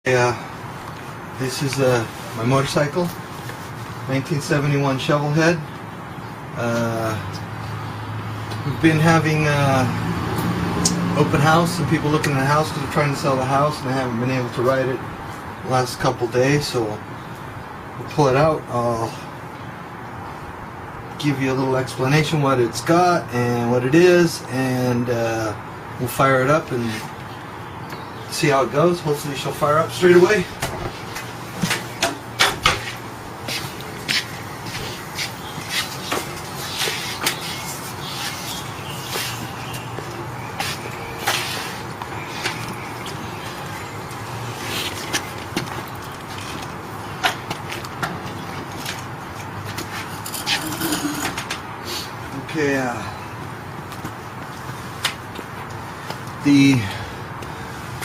Yeah, this is my motorcycle, 1971 shovelhead. We've been having open house and people looking at the house because they're trying to sell the house and they haven't been able to ride it the last couple days, so we'll pull it out. I'll give you a little explanation what it's got and what it is, and we'll fire it up and see how it goes. Hopefully she'll fire up straight away. Okay,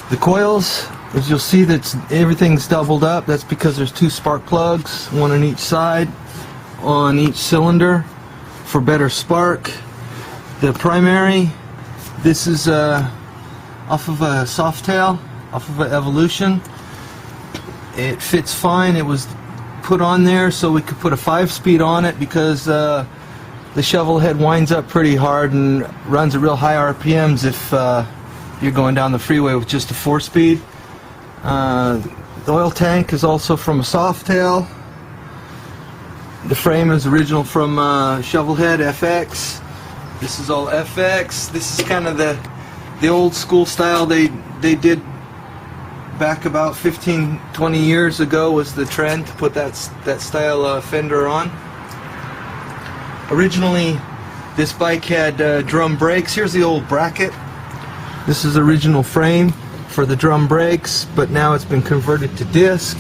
the coils, as you'll see, everything's doubled up. That's because there's two spark plugs, one on each side, on each cylinder for better spark. The primary, this is off of a Softail, off of an Evolution. It fits fine. It was put on there so we could put a 5-speed on it because the shovelhead winds up pretty hard and runs at real high RPMs if you're going down the freeway with just a 4-speed. The oil tank is also from a Softail. The frame is original from shovelhead FX. This is all FX. This is kind of the old school style they did back about 15-20 years ago. Was the trend to put that style fender on. Originally, this bike had drum brakes. Here's the old bracket. This is original frame for the drum brakes, but now it's been converted to disc.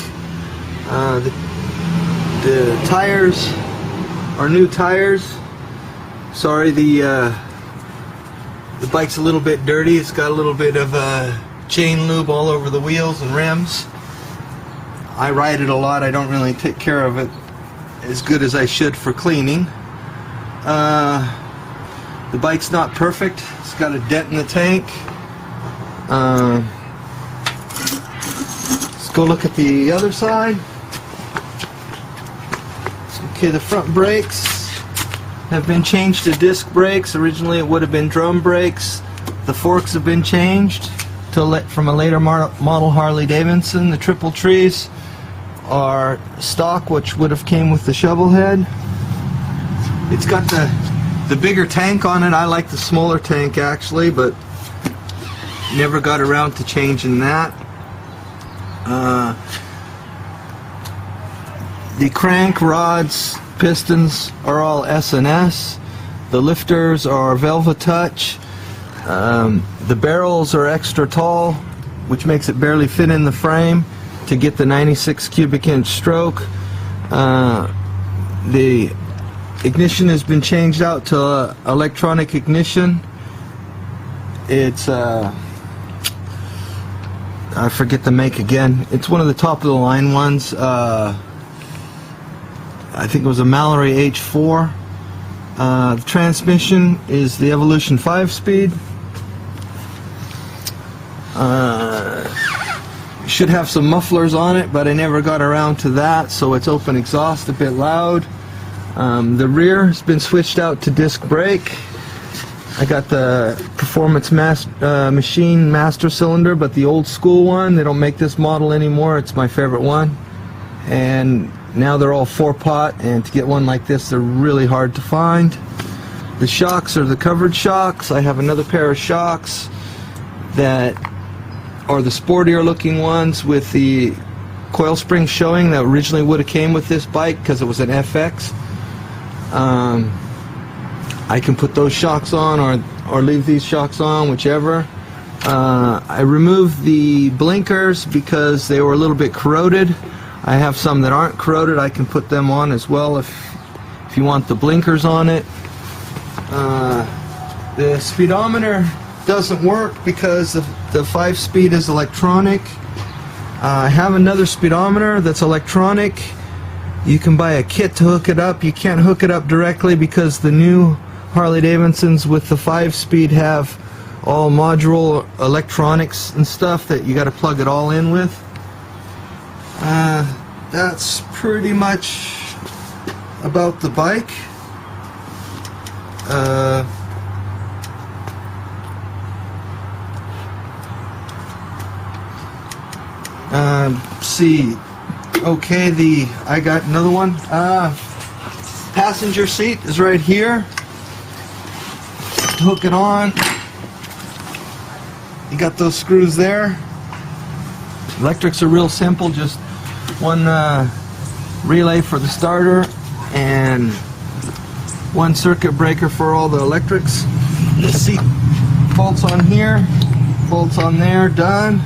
The tires are new tires. Sorry, the bike's a little bit dirty. It's got a little bit of chain lube all over the wheels and rims. I ride it a lot. I don't really take care of it as good as I should for cleaning. The bike's not perfect. It's got a dent in the tank. Let's go look at the other side. Okay, the front brakes have been changed to disc brakes. Originally it would have been drum brakes. The forks have been changed from a later model Harley Davidson. The triple trees are stock, which would have came with the shovelhead. It's got the bigger tank on it. I like the smaller tank actually, but never got around to changing that. The crank rods, pistons are all S&S. The lifters are Velvet Touch. The barrels are extra tall, which makes it barely fit in the frame to get the 96 cubic inch stroke. The ignition has been changed out to electronic ignition. It's I forget the make again. It's one of the top of the line ones. I think it was a Mallory H4. The transmission is the Evolution 5-speed. Should have some mufflers on it, but I never got around to that, so it's open exhaust, a bit loud. The rear has been switched out to disc brake. I got the Performance Machine Master Cylinder, but the old school one. They don't make this model anymore. It's my favorite one. And now they're all 4-pot, and to get one like this, they're really hard to find. The shocks are the covered shocks. I have another pair of shocks that are the sportier looking ones with the coil springs showing that originally would have came with this bike because it was an FX. I can put those shocks on or leave these shocks on, whichever. I removed the blinkers because they were a little bit corroded. I have some that aren't corroded. I can put them on as well if you want the blinkers on it. The speedometer doesn't work because the 5-speed is electronic. I have another speedometer that's electronic. You can buy a kit to hook it up. You can't hook it up directly because the new Harley Davidsons with the 5-speed have all module electronics and stuff that you got to plug it all in with. That's pretty much about the bike. See, okay, I got another one. Passenger seat is right here. Hook it on. You got those screws there. Electrics are real simple, just one relay for the starter and one circuit breaker for all the electrics. The seat bolts on here, bolts on there, done.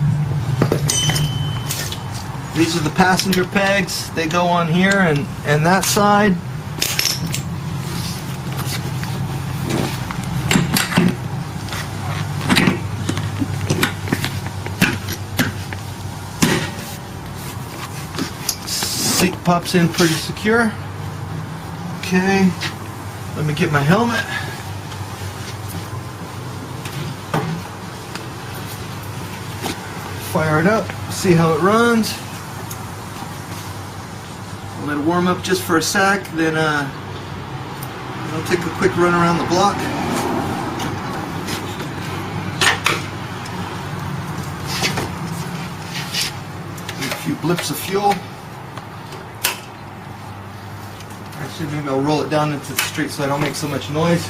These are the passenger pegs. They go on here and that side. Seat pops in pretty secure. Okay, let me get my helmet. Fire it up, see how it runs. Let it warm up just for a sec, then I'll take a quick run around the block. A few blips of fuel. Actually, maybe I'll roll it down into the street so I don't make so much noise.